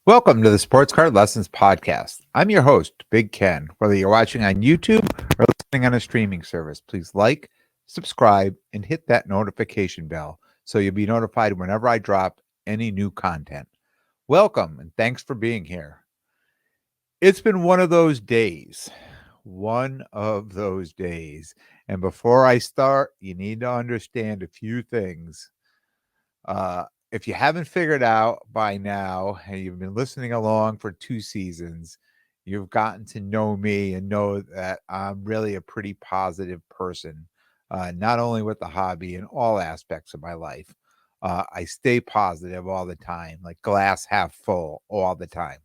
Welcome to the Sports Card Lessons Podcast. I'm your host, Big Ken. Whether you're watching on YouTube or listening on a streaming service, please like, subscribe, and hit that notification bell so you'll be notified whenever I drop any new content. Welcome and thanks for being here. It's been one of those days. One of those days. And before I start, you need to understand a few things. If you haven't figured out by now, and you've been listening along for 2 seasons, you've gotten to know me and know that I'm really a pretty positive person, not only with the hobby in all aspects of my life. I stay positive all the time, like glass half full all the time.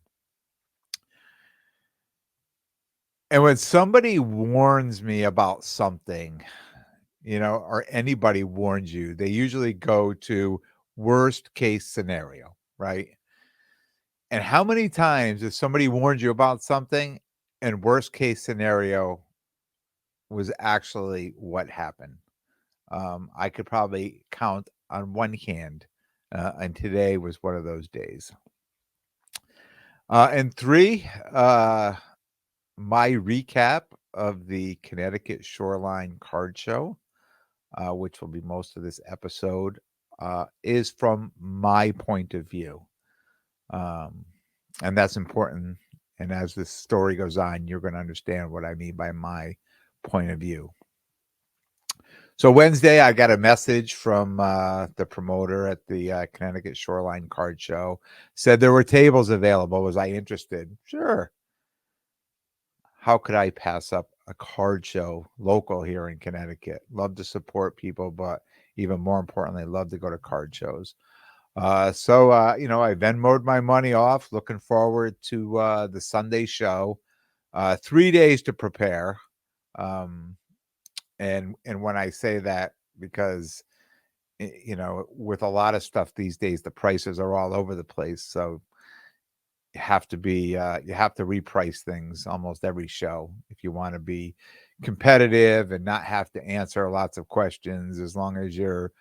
And when somebody warns me about something, or anybody warns you, they usually go to worst case scenario, right? And how many times has somebody warned you about something and worst case scenario was actually what happened? I could probably count on one hand, and today was one of those days. And three, my recap of the Connecticut Shoreline Card Show, which will be most of this episode, is from my point of view. And that's important. And as this story goes on, you're going to understand what I mean by my point of view. So Wednesday, I got a message from the promoter at the Connecticut Shoreline Card Show. Said there were tables available. Was I interested? Sure. How could I pass up a card show local here in Connecticut? Love to support people, but even more importantly, love to go to card shows. So I Venmoed my money off, looking forward to the Sunday show. 3 days to prepare. And when I say that, because with a lot of stuff these days, the prices are all over the place. So you have to reprice things almost every show if you want to be competitive and not have to answer lots of questions. As long as your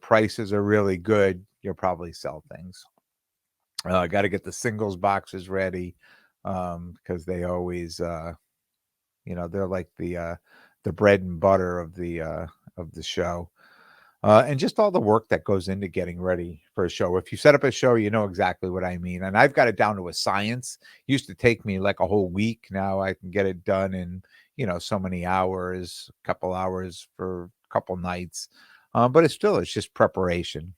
prices are really good, you'll probably sell things. I got to get the singles boxes ready, because they always they're like the bread and butter of the show. And just all the work that goes into getting ready for a show. If you set up a show, you know exactly what I mean. And I've got it down to a science. It used to take me like a whole week. Now I can get it done in, so many hours, a couple hours for a couple nights. But it's just preparation.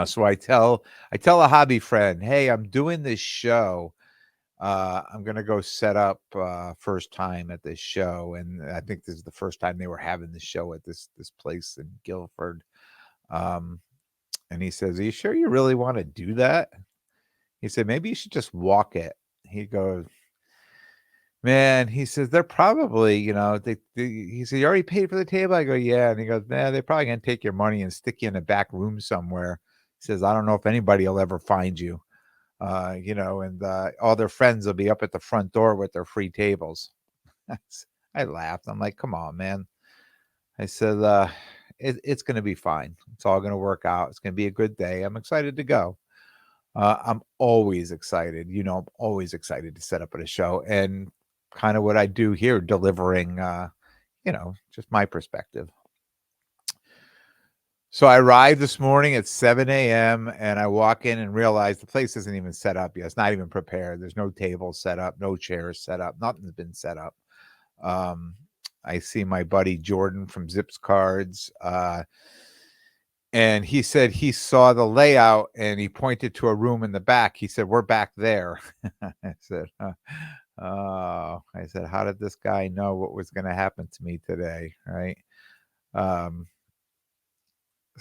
So I tell a hobby friend, hey, I'm doing this show. I'm gonna go set up first time at this show, and I think this is the first time they were having the show at this place in Guilford. And he says, "Are you sure you really want to do that?" He said, "Maybe you should just walk it." He goes, "Man," he says, "they're probably, he said, you already paid for the table?" I go, "Yeah." And he goes, "Man, they're probably gonna take your money and stick you in a back room somewhere." He says, "I don't know if anybody will ever find you." And all their friends will be up at the front door with their free tables. I laughed. I'm like, come on, man. I said, it's going to be fine. It's all going to work out. It's going to be a good day. I'm excited to go. I'm always excited. I'm always excited to set up at a show, and kind of what I do here, delivering, just my perspective. So I arrived this morning at 7 a.m. and I walk in and realize the place isn't even set up yet. It's not even prepared. There's no tables set up, no chairs set up. Nothing's been set up. I see my buddy Jordan from Zips Cards. And he said he saw the layout and he pointed to a room in the back. He said, "We're back there." I said, "Oh," I said, "How did this guy know what was going to happen to me today?" Right.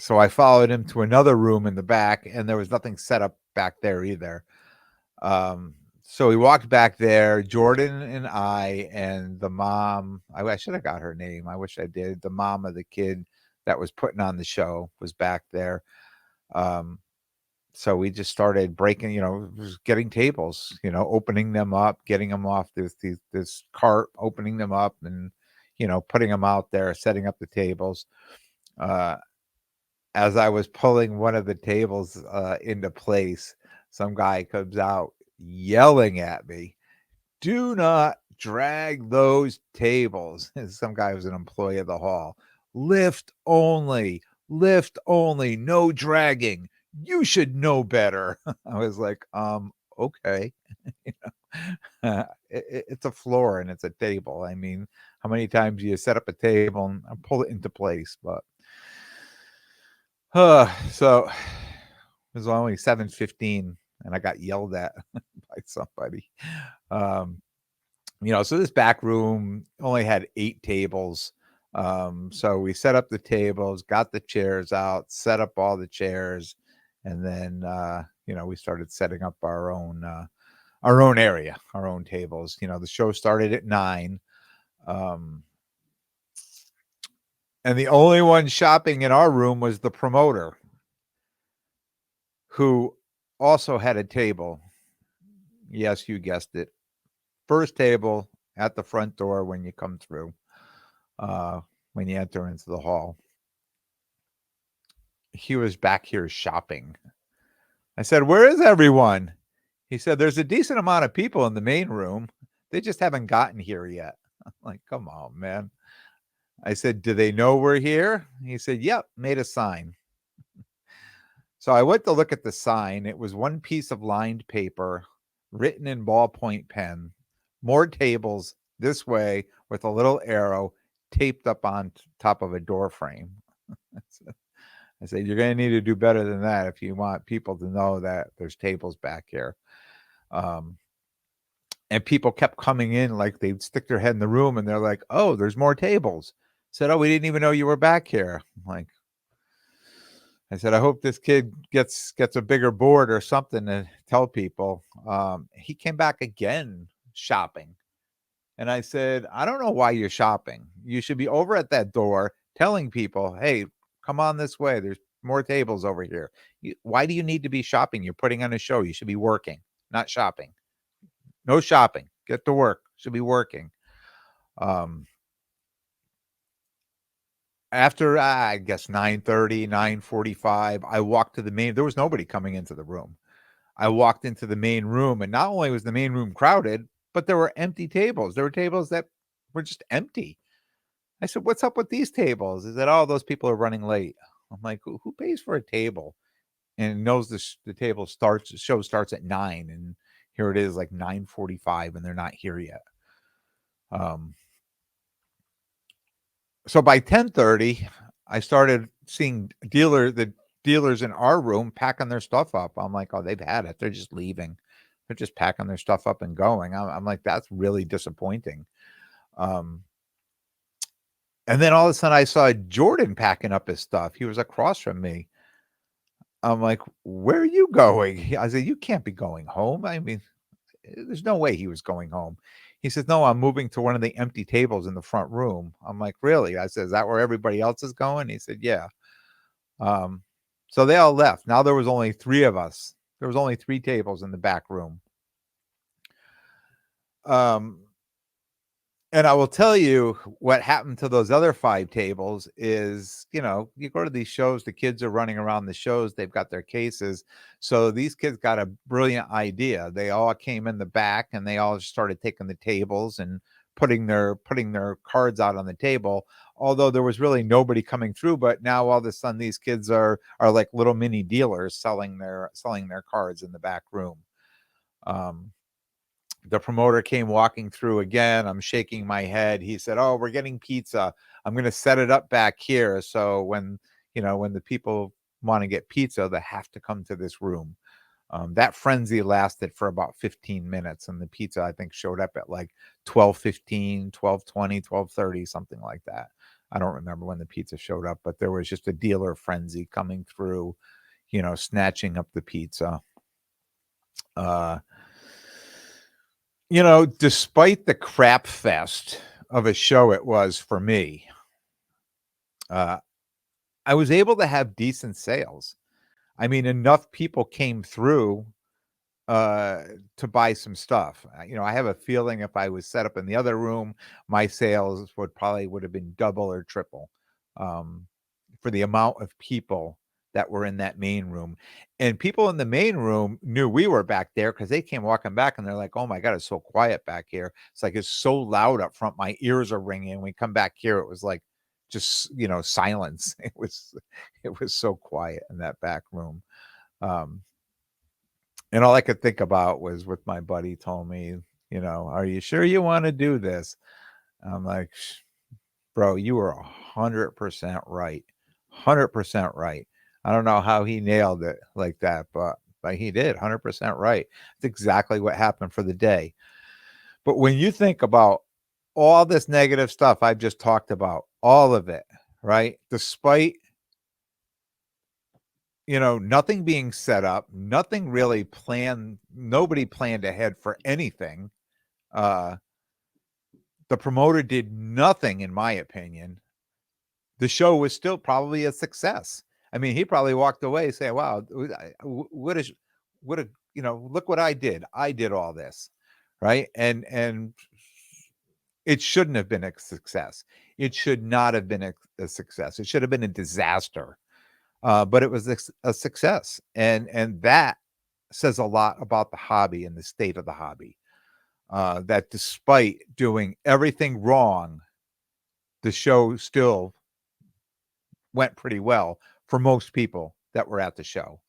So I followed him to another room in the back, and there was nothing set up back there either. So we walked back there, Jordan and I, and the mom. I should have got her name. I wish I did. The mom of the kid that was putting on the show was back there. So we just started breaking, getting tables, opening them up, getting them off this cart, opening them up, and putting them out there, setting up the tables. As I was pulling one of the tables into place, some guy comes out yelling at me, "Do not drag those tables." Some guy was an employee of the hall. Lift only, no dragging. You should know better." I was like, okay." You it's a floor and it's a table. I mean, how many times do you set up a table and pull it into place? But so it was only 7:15 and I got yelled at by somebody. Um, so this back room only had 8 tables. So we set up the tables, got the chairs out, set up all the chairs, and then we started setting up our own area, our own tables. The show started at 9. Um, and the only one shopping in our room was the promoter, who also had a table. Yes, you guessed it. First table at the front door when you come through, when you enter into the hall. He was back here shopping. I said, "Where is everyone?" He said, "There's a decent amount of people in the main room. They just haven't gotten here yet." I'm like, "Come on, man." I said, "Do they know we're here?" He said, "Yep, made a sign." So I went to look at the sign. It was one piece of lined paper written in ballpoint pen, "More tables this way," with a little arrow taped up on top of a door frame. I said, "You're going to need to do better than that if you want people to know that there's tables back here." And people kept coming in, like they'd stick their head in the room and they're like, "Oh, there's more tables." Said, "Oh, we didn't even know you were back here." I said, "I hope this kid gets a bigger board or something to tell people." He came back again shopping. And I said, "I don't know why you're shopping. You should be over at that door telling people, 'Hey, come on this way. There's more tables over here.' Why do you need to be shopping? You're putting on a show. You should be working, not shopping. No shopping. Get to work. Should be working." Um, After, I guess 9:30, 9:45, I walked to the main. There was nobody coming into the room. I walked into the main room, and not only was the main room crowded, but there were empty tables. There were tables that were just empty. I said, "What's up with these tables?" He said, "Oh, those people are running late." I'm like, "Who pays for a table and knows the show starts at 9, and here it is like 9:45 and they're not here yet?" Um, so by 10:30, I started seeing the dealers in our room packing their stuff up. I'm like, "Oh, they've had it. They're just leaving. They're just packing their stuff up and going." I'm like, "That's really disappointing." Um, and then all of a sudden I saw Jordan packing up his stuff. He was across from me. I'm like, "Where are you going?" I said, "You can't be going home." I mean, there's no way he was going home. He says, "No, I'm moving to one of the empty tables in the front room." I'm like, "Really?" I said, "Is that where everybody else is going?" He said, "Yeah." Um, so they all left. Now there was only 3 of us. There was only 3 tables in the back room. Um, And I will tell you what happened to those other 5 tables is, you go to these shows, the kids are running around the shows, they've got their cases. So these kids got a brilliant idea. They all came in the back and they all started taking the tables and putting their cards out on the table. Although there was really nobody coming through, but now all of a sudden these kids are like little mini dealers selling their cards in the back room. Um, the promoter came walking through again. I'm shaking my head. He said, "Oh, we're getting pizza. I'm going to set it up back here. So when the people want to get pizza, they have to come to this room." That frenzy lasted for about 15 minutes. And the pizza, I think, showed up at like 12:15, 12:20, 12:30, something like that. I don't remember when the pizza showed up, but there was just a dealer frenzy coming through, snatching up the pizza. Uh, despite the crap fest of a show it was for me, uh, I was able to have decent sales. I mean, enough people came through uh, to buy some stuff. I have a feeling if I was set up in the other room, my sales would have been double or triple, um, for the amount of people that were in that main room. And people in the main room knew we were back there because they came walking back and they're like, oh my God, it's so quiet back here. It's like it's so loud up front. My ears are ringing. And we come back here, it was like just, silence. It was so quiet in that back room. And all I could think about was what my buddy told me, are you sure you want to do this? I'm like, bro, you were 100% right. 100% right. I don't know how he nailed it like that, but he did 100% right. It's exactly what happened for the day. But when you think about all this negative stuff I've just talked about, all of it, right? Despite, nothing being set up, nothing really planned, nobody planned ahead for anything. The promoter did nothing, in my opinion. The show was still probably a success. I mean, he probably walked away saying, wow, what is, look what I did. I did all this. Right. And it shouldn't have been a success. It should not have been a success. It should have been a disaster. But it was a success. And that says a lot about the hobby and the state of the hobby. That despite doing everything wrong, the show still went pretty well for most people that were at the show.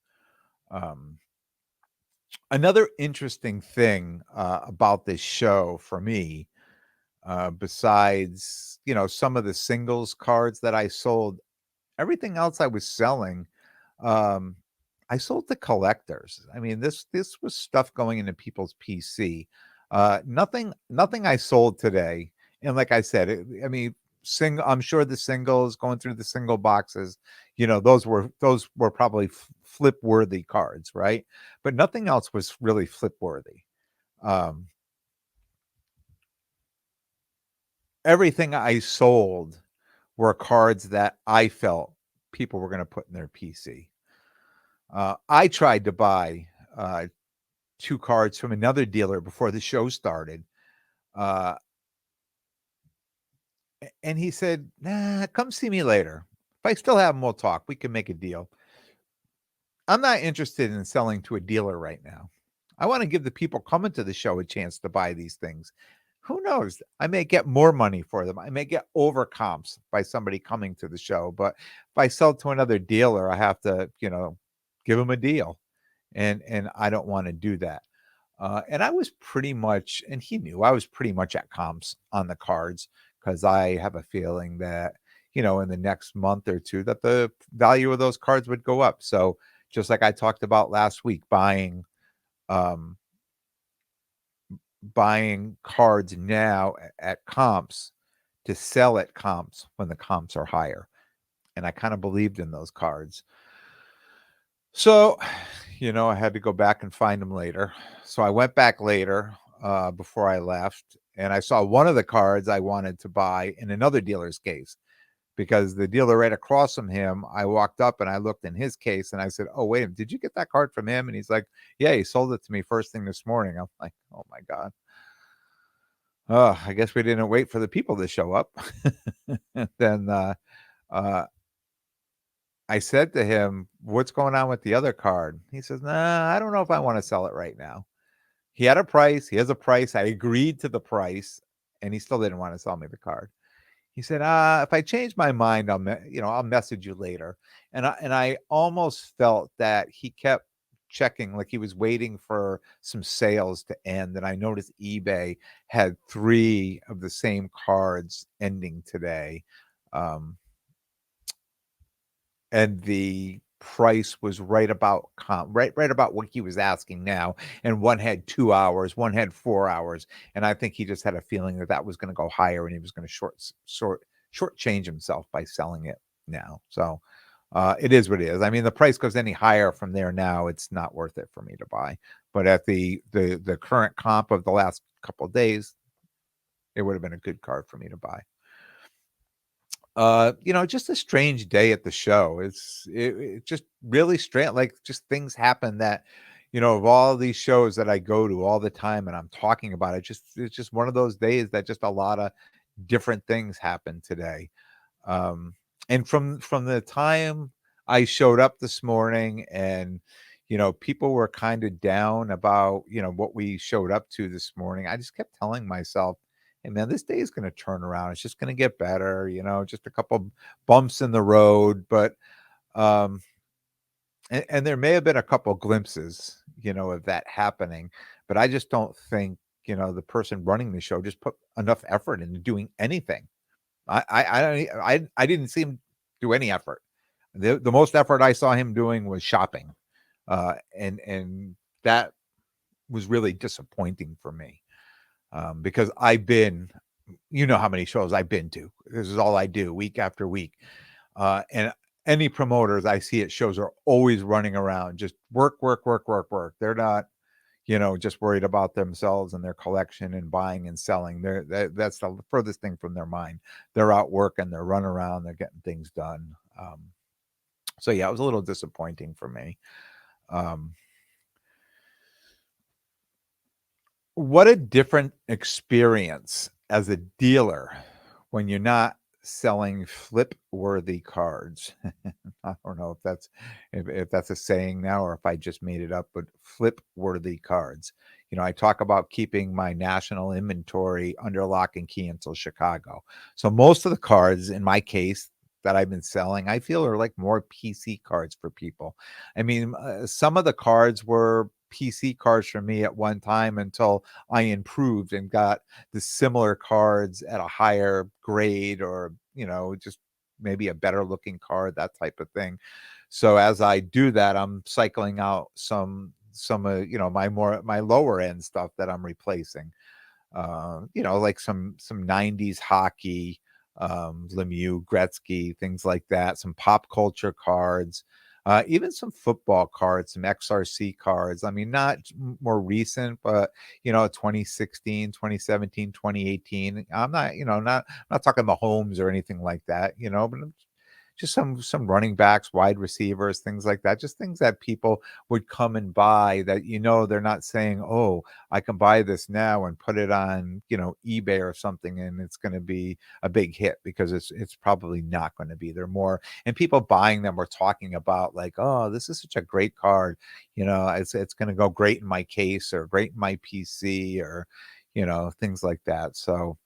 Another interesting thing about this show for me, besides, some of the singles cards that I sold, everything else I was selling, I sold to collectors. I mean, this was stuff going into people's PC. Nothing I sold today. And like I said, I'm sure the singles going through the single boxes, those were probably flip worthy cards, right? But nothing else was really flip worthy. Everything I sold were cards that I felt people were going to put in their PC. I tried to buy 2 cards from another dealer before the show started. And he said, nah, come see me later. If I still have them, we'll talk. We can make a deal. I'm not interested in selling to a dealer right now. I want to give the people coming to the show a chance to buy these things. Who knows? I may get more money for them. I may get over comps by somebody coming to the show. But if I sell to another dealer, I have to, give them a deal. And I don't want to do that. And I was pretty much, and he knew I was pretty much at comps on the cards because I have a feeling that, in the next month or two, that the value of those cards would go up. So just like I talked about last week, buying cards now at comps to sell at comps when the comps are higher. And I kind of believed in those cards. So, I had to go back and find them later. So I went back later before I left, and I saw one of the cards I wanted to buy in another dealer's case, because the dealer right across from him, I walked up and I looked in his case and I said, oh, wait, did you get that card from him? And he's like, yeah, he sold it to me first thing this morning. I'm like, oh my God. Oh, I guess we didn't wait for the people to show up. Then I said to him, what's going on with the other card? He says, nah, I don't know if I want to sell it right now. He had a price. He has a price. I agreed to the price, and he still didn't want to sell me the card. He said, if I change my mind, I'll message you later. And I almost felt that he kept checking, like he was waiting for some sales to end. And I noticed eBay had 3 of the same cards ending today. And the price was right about what he was asking now. And one had 2 hours, one had 4 hours. And I think he just had a feeling that was going to go higher, and he was going to shortchange himself by selling it now. So it is what it is. I mean, the price goes any higher from there now, it's not worth it for me to buy. But at the current comp of the last couple of days, it would have been a good card for me to buy. Just a strange day at the show. It just really strange. Like, just things happen that, of all these shows that I go to all the time and I'm talking about it, it's just one of those days that just a lot of different things happen today. And from the time I showed up this morning and, people were kind of down about, what we showed up to this morning. I just kept telling myself, hey man, this day is going to turn around. It's just going to get better, just a couple bumps in the road. But, um, and there may have been a couple glimpses, of that happening, but I just don't think, the person running the show just put enough effort into doing anything. I don't I didn't see him do any effort. The most effort I saw him doing was shopping, and that was really disappointing for me, because you know how many shows I've been to. This is all I do week after week, and any promoters I see at shows are always running around, just work, work, work, work, work. They're not, just worried about themselves and their collection and buying and selling. That's the furthest thing from their mind. They're out working, they're running around, they're getting things done. So yeah, it was a little disappointing for me. Um, what a different experience as a dealer when you're not selling flip-worthy cards. I don't know if that's a saying now or if I just made it up, but flip-worthy cards. I talk about keeping my national inventory under lock and key until Chicago. So most of the cards, in my case, that I've been selling, I feel are like more PC cards for people. I mean, some of the cards were PC cards for me at one time until I improved and got the similar cards at a higher grade or, just maybe a better looking card, that type of thing. So as I do that, I'm cycling out my lower end stuff that I'm replacing. Like some 90s hockey, Lemieux, Gretzky, things like that, some pop culture cards, even some football cards, some XRC cards. I mean, not more recent, but 2016, 2017, 2018. I'm not, not talking Mahomes or anything like that, but just some running backs, wide receivers, things like that. Just things that people would come and buy that they're not saying, "Oh, I can buy this now and put it on, eBay or something and it's going to be a big hit," because it's probably not going to be. They're more, and people buying them were talking about like, "Oh, this is such a great card. It's going to go great in my case or great in my PC or things like that." So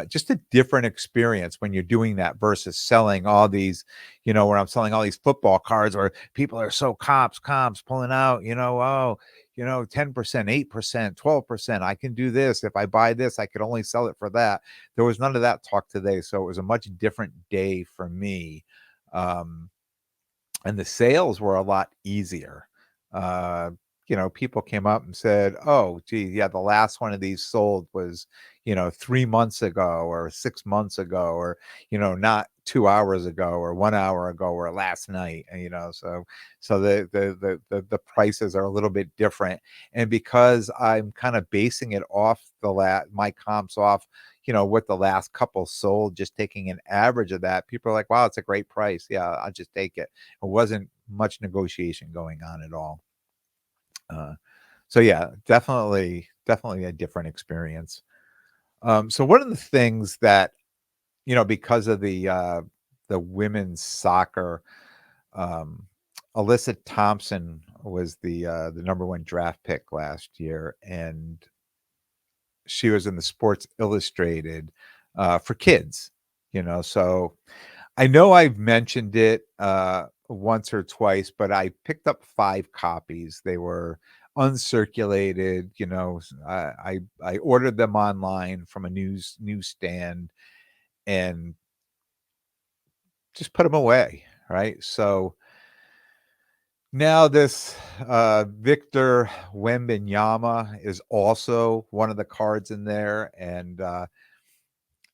just a different experience when you're doing that versus selling all these, where I'm selling all these football cards where people are so comps pulling out, 10%, 8%, 12%. I can do this. If I buy this, I could only sell it for that. There was none of that talk today. So it was a much different day for me. Um, and the sales were a lot easier. Uh, people came up and said, "Oh, gee, yeah, the last one of these sold was, 3 months ago or 6 months ago, or not 2 hours ago or 1 hour ago or last night." And, so the prices are a little bit different. And because I'm kind of basing it off my comps off, what the last couple sold, just taking an average of that, people are like, "Wow, it's a great price. Yeah, I'll just take it." It wasn't much negotiation going on at all. Uh, so yeah, definitely a different experience. So one of the things that, because of the women's soccer, um, Alyssa Thompson was the number one draft pick last year, and she was in the Sports Illustrated for kids. So I know I've mentioned it once or twice, but I picked up 5 copies. They were uncirculated. I ordered them online from a newsstand and just put them away. Right. So now this Victor Wembanyama is also one of the cards in there, and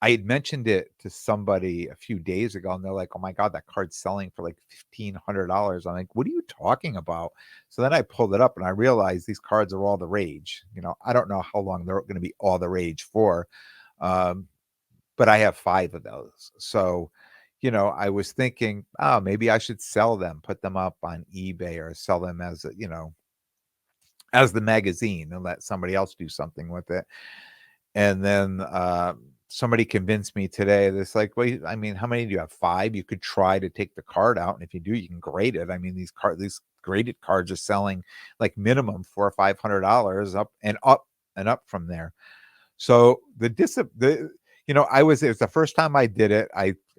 I had mentioned it to somebody a few days ago, and they're like, "Oh my god, that card's selling for like $1,500." I'm like, "What are you talking about?" So then I pulled it up and I realized these cards are all the rage. I don't know how long they're going to be all the rage for, um, but I have 5 of those. So, I was thinking, oh, maybe I should sell them, put them up on eBay, or sell them as the magazine and let somebody else do something with it. And then somebody convinced me today. This like, wait, I mean, how many do you have? 5? You could try to take the card out, and if you do, you can grade it. I mean, these graded cards are selling like minimum $400 or $500 up and up and up from there. So it was the first time I did it.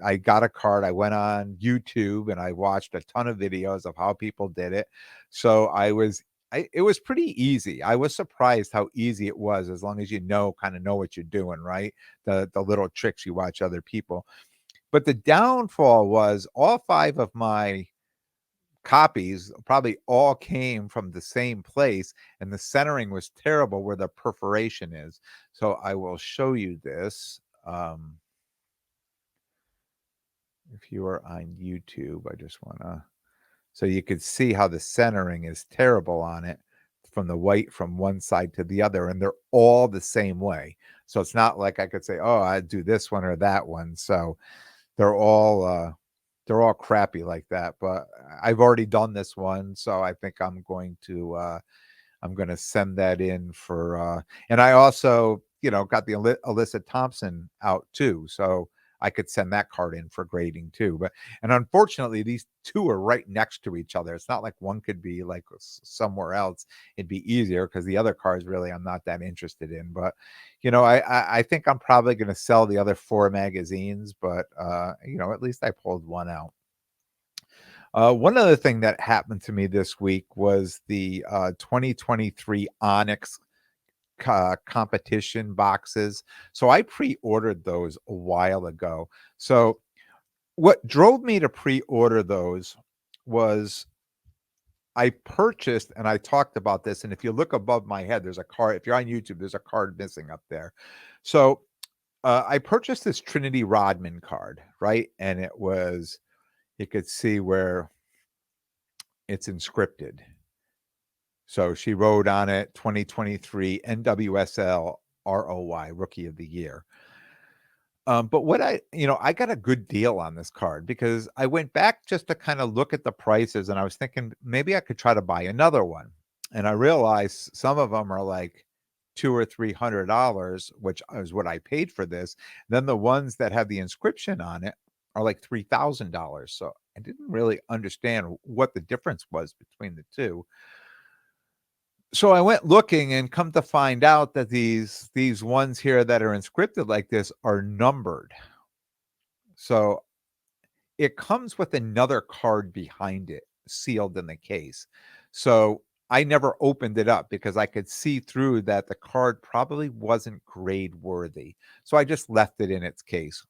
I got a card. I went on YouTube and I watched a ton of videos of how people did it. So it was pretty easy. I was surprised how easy it was, as long as you kind of know what you're doing, right? The little tricks you watch other people. But the downfall was all 5 of my copies probably all came from the same place, and the centering was terrible where the perforation is. So I will show you this. If you are on YouTube, I just want to, so you could see how the centering is terrible on it, from the white from one side to the other, and they're all the same way. So it's not like I could say, oh, I'd do this one or that one. So they're all crappy like that. But I've already done this one, so I think I'm going to send that in for and I also, got the Alyssa Thompson out too. So I could send that card in for grading too. And unfortunately, these two are right next to each other. It's not like one could be like somewhere else. It'd be easier because the other cards really I'm not that interested in. But I think I'm probably going to sell the other 4 magazines. But at least I pulled one out. One other thing that happened to me this week was the 2023 Onyx competition boxes. So I pre-ordered those a while ago. So what drove me to pre-order those was I purchased, and I talked about this, and if you look above my head, there's a card. If you're on YouTube, there's a card missing up there. So I purchased this Trinity Rodman card, right? And you could see where it's inscripted. So she wrote on it 2023 NWSL ROY Rookie of the Year. But I got a good deal on this card because I went back just to kind of look at the prices, and I was thinking maybe I could try to buy another one. And I realized some of them are like $200 or $300, which is what I paid for this. Then the ones that have the inscription on it are like $3,000. So I didn't really understand what the difference was between the two. So I went looking, and come to find out that these ones here that are inscripted like this are numbered. So it comes with another card behind it, sealed in the case. So I never opened it up because I could see through that the card probably wasn't grade worthy. So I just left it in its case.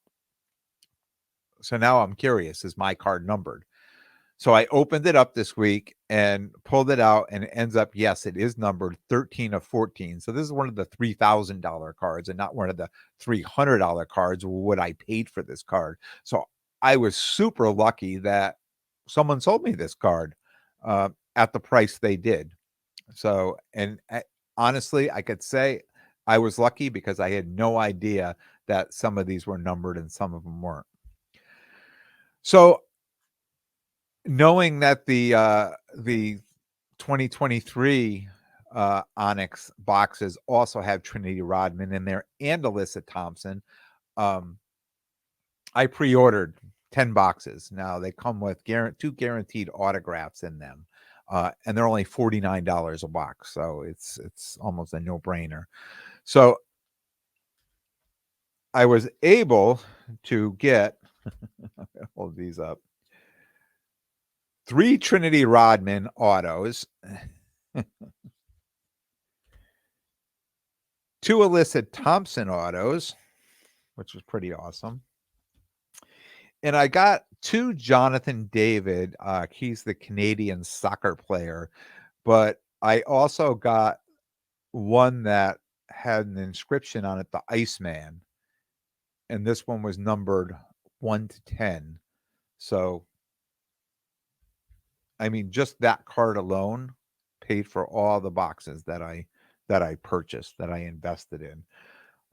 So now I'm curious, is my card numbered? So I opened it up this week and pulled it out, and it ends up, yes, it is numbered 13 of 14. So this is one of the $3,000 cards and not one of the $300 cards, what I paid for this card. So I was super lucky that someone sold me this card at the price they did. So, and honestly, I could say I was lucky because I had no idea that some of these were numbered and some of them weren't. So knowing that the 2023 Onyx boxes also have Trinity Rodman in there and Alyssa Thompson, I pre-ordered 10 boxes. Now they come with 2 guaranteed autographs in them, and they're only $49 a box, so it's almost a no-brainer. So I was able to get hold these up. 3 Trinity Rodman autos, 2 Alyssa Thompson autos, which was pretty awesome. And I got 2 Jonathan David. He's the Canadian soccer player, but I also got one that had an inscription on it, the Iceman. And this one was numbered 1 to 10. So, I mean, just that card alone paid for all the boxes that I purchased, that I invested in.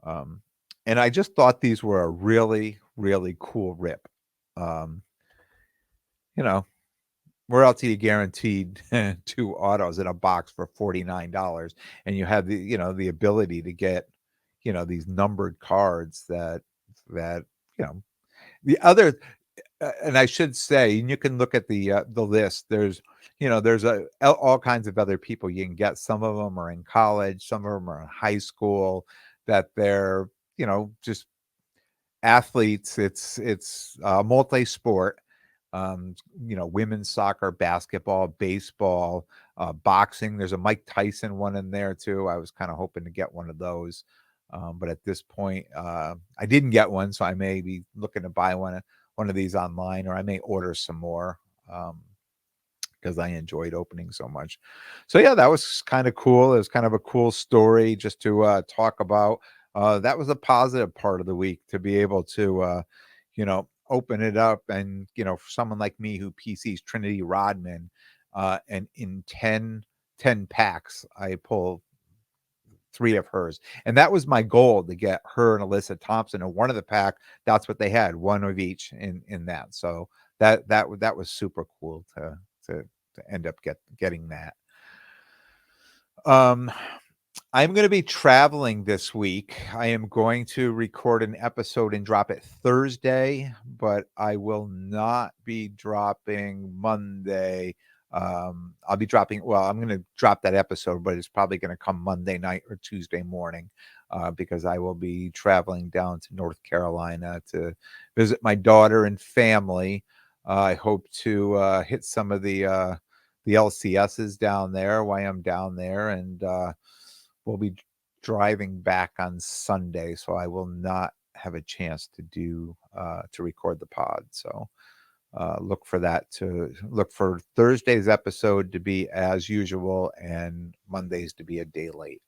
And I just thought these were a really, really cool rip. Where else are you guaranteed 2 autos in a box for $49? And you have the ability to get, these numbered cards that, you know, the other and I should say, and you can look at the list. There's all kinds of other people you can get. Some of them are in college, some of them are in high school, that they're, just athletes. It's multi-sport. Women's soccer, basketball, baseball, boxing. There's a Mike Tyson one in there too. I was kind of hoping to get one of those. But at this point, I didn't get one, so I may be looking to buy one of these online, or I may order some more, because I enjoyed opening so much. So yeah, that was kind of cool. It was kind of a cool story just to talk about. That was a positive part of the week, to be able to open it up. And for someone like me who PCs Trinity Rodman, and in 10 packs, I pull 3 of hers. And that was my goal, to get her and Alyssa Thompson in one of the pack. That's what they had, one of each in that. So that was super cool to end up getting that. I'm going to be traveling this week. I am going to record an episode and drop it Thursday, but I will not be dropping Monday. I'm going to drop that episode, but it's probably going to come Monday night or Tuesday morning, because I will be traveling down to North Carolina to visit my daughter and family. I hope to hit some of the LCSs down there while I'm down there, and we'll be driving back on Sunday, so I will not have a chance to record the pod. So look for Thursday's episode to be as usual, and Mondays to be a day late.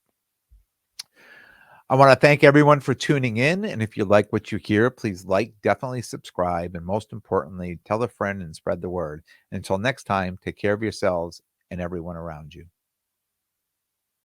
I want to thank everyone for tuning in, and if you like what you hear, please definitely subscribe, and most importantly, tell a friend and spread the word. Until next time, take care of yourselves and everyone around you.